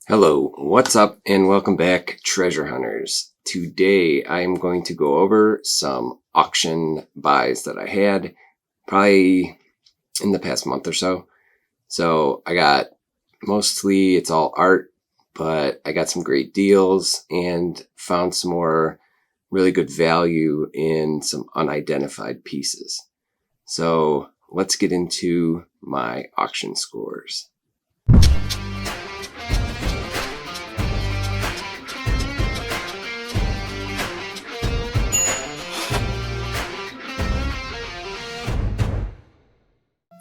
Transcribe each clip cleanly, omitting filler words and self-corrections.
Hello, what's up, and welcome back, treasure hunters. Today I'm going to go over some auction buys that I had probably in the past month or so. So I got mostly, it's all art, but I got some great deals and found some more really good value in some unidentified pieces. So let's get into my auction scores.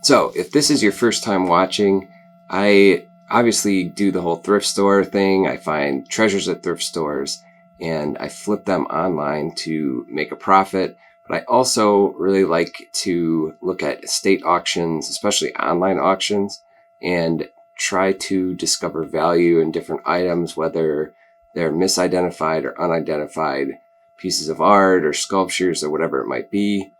So if this is your first time watching, I obviously do the whole thrift store thing. I find treasures at thrift stores and I flip them online to make a profit. But I also really like to look at estate auctions, especially online auctions, and try to discover value in different items, whether they're misidentified or unidentified pieces of art or sculptures or whatever it might be,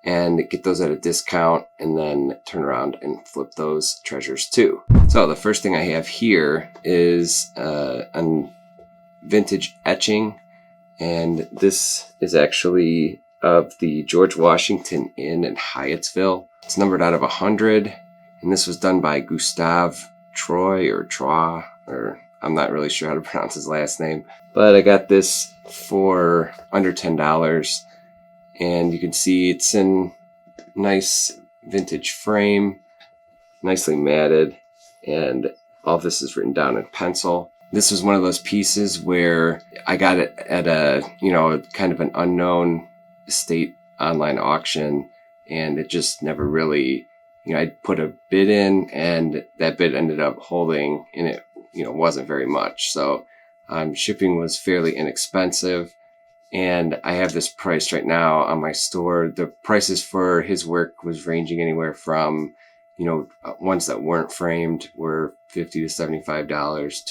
and get those at a discount and then turn around and flip those treasures too. So the first thing I have here is a vintage etching, and this is actually of the George Washington Inn in Hyattsville. It's numbered out of 100, and this was done by Gustave Troy or Troy, or I'm not really sure how to pronounce his last name, but I got this for under $10. And you can see it's in nice vintage frame, nicely matted, and all this is written down in pencil. This was one of those pieces where I got it at a, kind of an unknown estate online auction, and it just never really, I put a bid in and that bid ended up holding, and it, wasn't very much. So shipping was fairly inexpensive. And I have this priced right now on my store. The prices for his work was ranging anywhere from, ones that weren't framed were $50 to $75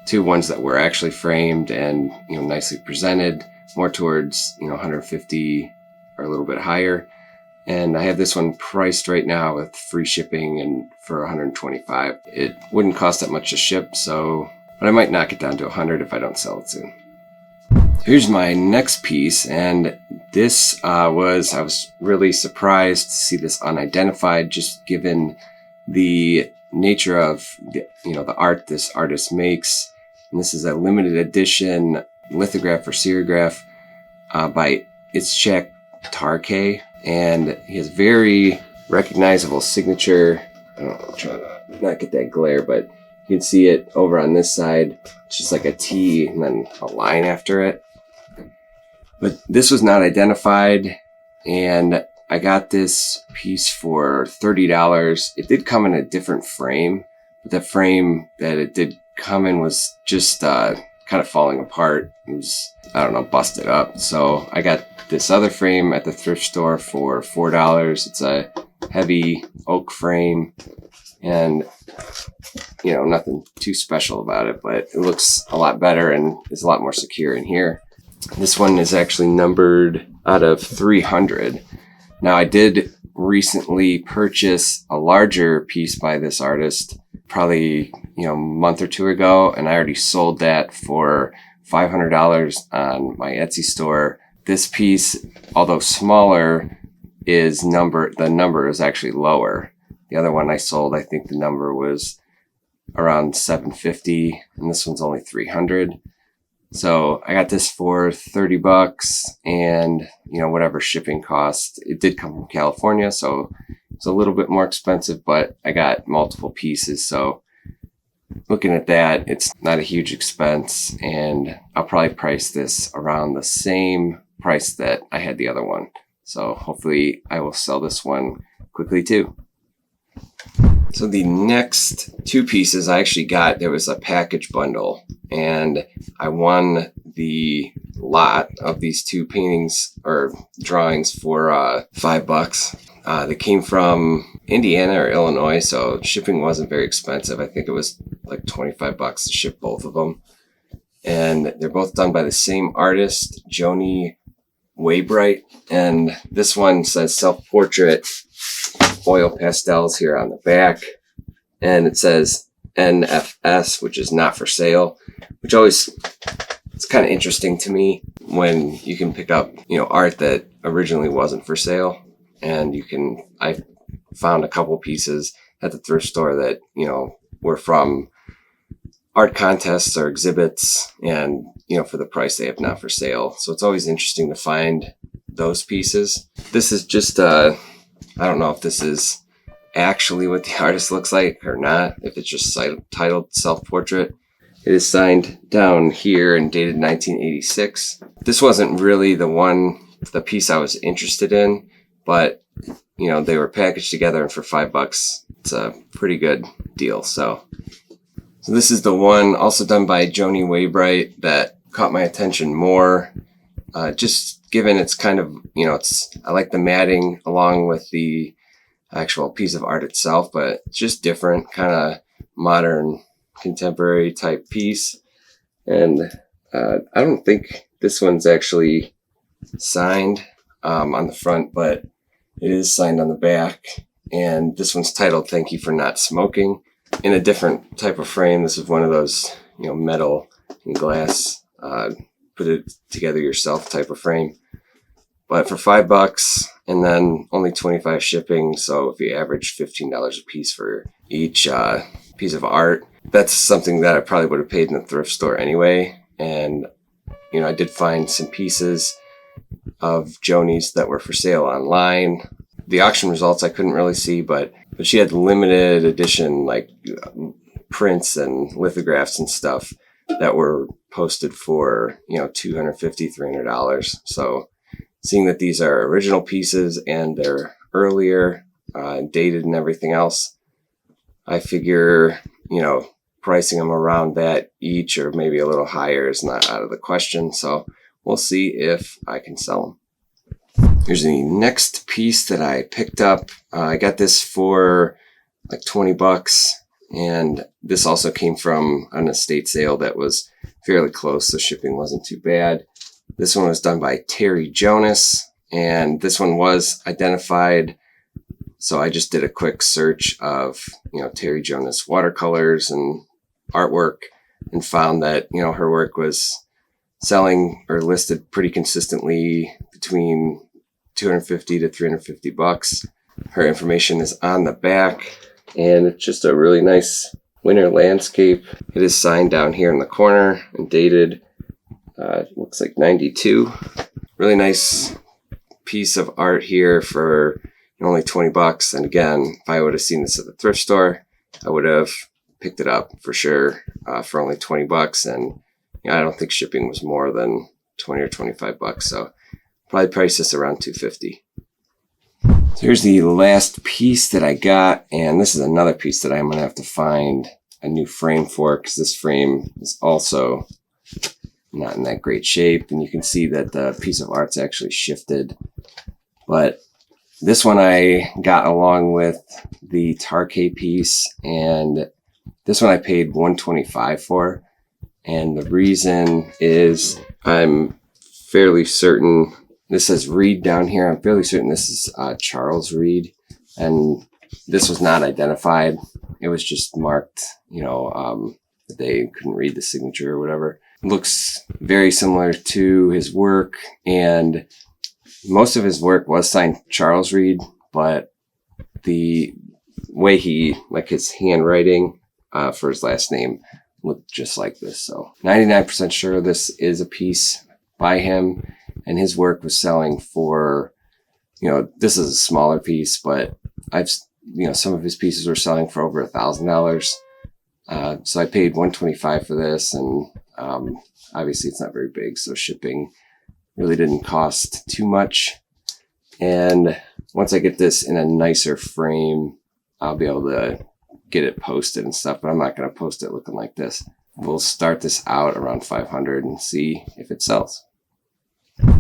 to ones that were actually framed and, nicely presented, more towards, 150 or a little bit higher. And I have this one priced right now with free shipping and for 125. It wouldn't cost that much to ship, but I might knock it down to 100 if I don't sell it soon. Here's my next piece, and this I was really surprised to see this unidentified, just given the nature of the art this artist makes. And this is a limited edition lithograph or serigraph by Etching, and he has very recognizable signature. I'm trying to not get that glare, but you can see it over on this side. It's just like a T and then a line after it. But this was not identified, and I got this piece for $30. It did come in a different frame, but the frame that it did come in was just kind of falling apart. It was, busted up. So I got this other frame at the thrift store for $4. It's a heavy oak frame, and nothing too special about it, but it looks a lot better and is a lot more secure in here. This one is actually numbered out of 300. Now, I did recently purchase a larger piece by this artist, probably, a month or two ago, and I already sold that for $500 on my Etsy store. This piece, although smaller, the number is actually lower. The other one I sold, I think the number was around $750, and this one's only $300. So I got this for $30 and, whatever shipping cost. It did come from California, so it's a little bit more expensive, but I got multiple pieces. So looking at that, it's not a huge expense, and I'll probably price this around the same price that I had the other one. So hopefully I will sell this one quickly too. So the next two pieces I actually got, there was a package bundle, and I won the lot of these two paintings or drawings for $5. They came from Indiana or Illinois, so shipping wasn't very expensive. I think it was like $25 to ship both of them. And they're both done by the same artist, Jonas Waybright. And this one says self-portrait oil pastels here on the back. And it says, NFS, which is not for sale, which always, it's kind of interesting to me when you can pick up, art that originally wasn't for sale. And I found a couple pieces at the thrift store that, were from art contests or exhibits, and, for the price they have not for sale. So it's always interesting to find those pieces. This is just, I don't know if this is actually what the artist looks like or not, if it's just titled self-portrait. It is signed down here and dated 1986. This wasn't really the piece I was interested in, but they were packaged together, and for $5, it's a pretty good deal. So this is the one also done by Joni Waybright that caught my attention more. Just given it's kind of, I like the matting along with the actual piece of art itself, but it's just different, kind of modern, contemporary type piece. And I don't think this one's actually signed on the front, but it is signed on the back. And this one's titled "Thank You for Not Smoking," in a different type of frame. This is one of those, metal and glass, put it together yourself type of frame. But for $5 and then only $25 shipping. So if you average $15 a piece for each piece of art, that's something that I probably would have paid in the thrift store anyway. And, I did find some pieces of Joni's that were for sale online. The auction results I couldn't really see, but she had limited edition, like prints and lithographs and stuff that were posted for, $250, $300. So seeing that these are original pieces and they're earlier, dated and everything else, I figure, pricing them around that each or maybe a little higher is not out of the question. So we'll see if I can sell them. Here's the next piece that I picked up. I got this for like $20, and this also came from an estate sale that was fairly close, so shipping wasn't too bad. This one was done by Terry Jonas, and this one was identified. So I just did a quick search of, Terry Jonas watercolors and artwork, and found that, her work was selling or listed pretty consistently between $250 to $350. Her information is on the back, and it's just a really nice winter landscape. It is signed down here in the corner and dated, looks like 92. Really nice piece of art here for only $20. And again, if I would have seen this at the thrift store, I would have picked it up for sure for only $20. And I don't think shipping was more than $20 or $25. So probably priced this around $250. So here's the last piece that I got, and this is another piece that I'm going to have to find a new frame for, because this frame is also not in that great shape, and you can see that the piece of art's actually shifted. But this one I got along with the Tarkay piece, and this one I paid $125 for. And the reason is I'm fairly certain, this says Reed down here, I'm fairly certain this is Charles Reed, and this was not identified. It was just marked, that they couldn't read the signature or whatever. Looks very similar to his work, and most of his work was signed Charles Reed, but the way his handwriting for his last name looked just like this. So 99% sure this is a piece by him, and his work was selling for, this is a smaller piece, but some of his pieces were selling for over $1,000. So I paid $125 for this, and obviously it's not very big, so shipping really didn't cost too much. And once I get this in a nicer frame, I'll be able to get it posted and stuff, but I'm not going to post it looking like this. We'll start this out around 500 and see if it sells.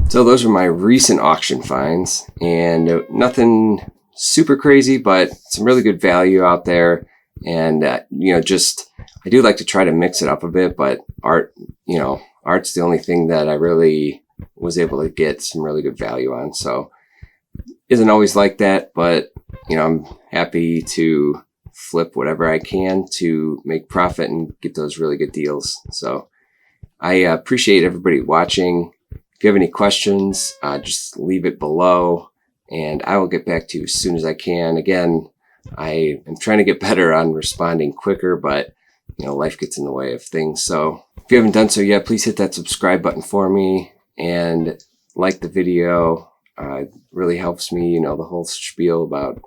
So those are my recent auction finds, and nothing super crazy, but some really good value out there. And, I do like to try to mix it up a bit, but art's the only thing that I really was able to get some really good value on. So isn't always like that, but, I'm happy to flip whatever I can to make profit and get those really good deals. So I appreciate everybody watching. If you have any questions, just leave it below and I will get back to you as soon as I can. Again, I am trying to get better on responding quicker, but life gets in the way of things. So if you haven't done so yet, please hit that subscribe button for me and like the video. It really helps me, the whole spiel about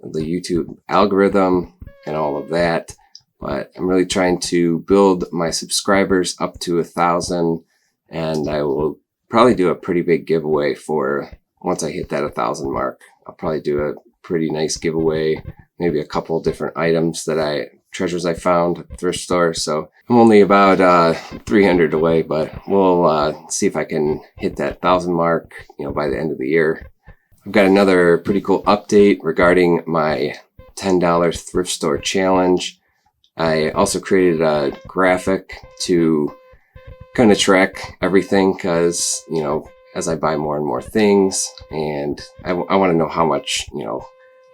the YouTube algorithm and all of that. But I'm really trying to build my subscribers up to 1,000, and I will probably do a pretty big giveaway for once I hit that 1,000 mark. I'll probably do a pretty nice giveaway, maybe a couple different items treasures I found at the thrift store. So I'm only about 300 away, but we'll see if I can hit that 1,000 mark, by the end of the year. I've got another pretty cool update regarding my $10 thrift store challenge. I also created a graphic to kind of track everything because, as I buy more and more things, and I want to know how much,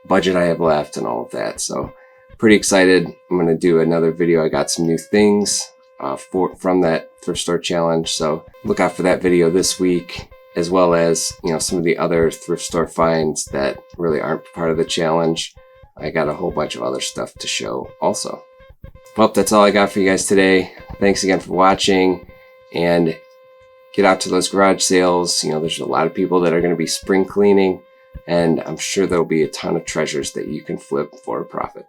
budget I have left and all of that. So pretty excited. I'm going to do another video. I got some new things from that thrift store challenge. So look out for that video this week, as well as, some of the other thrift store finds that really aren't part of the challenge. I got a whole bunch of other stuff to show also. Well, that's all I got for you guys today. Thanks again for watching, and get out to those garage sales. There's a lot of people that are going to be spring cleaning, and I'm sure there'll be a ton of treasures that you can flip for a profit.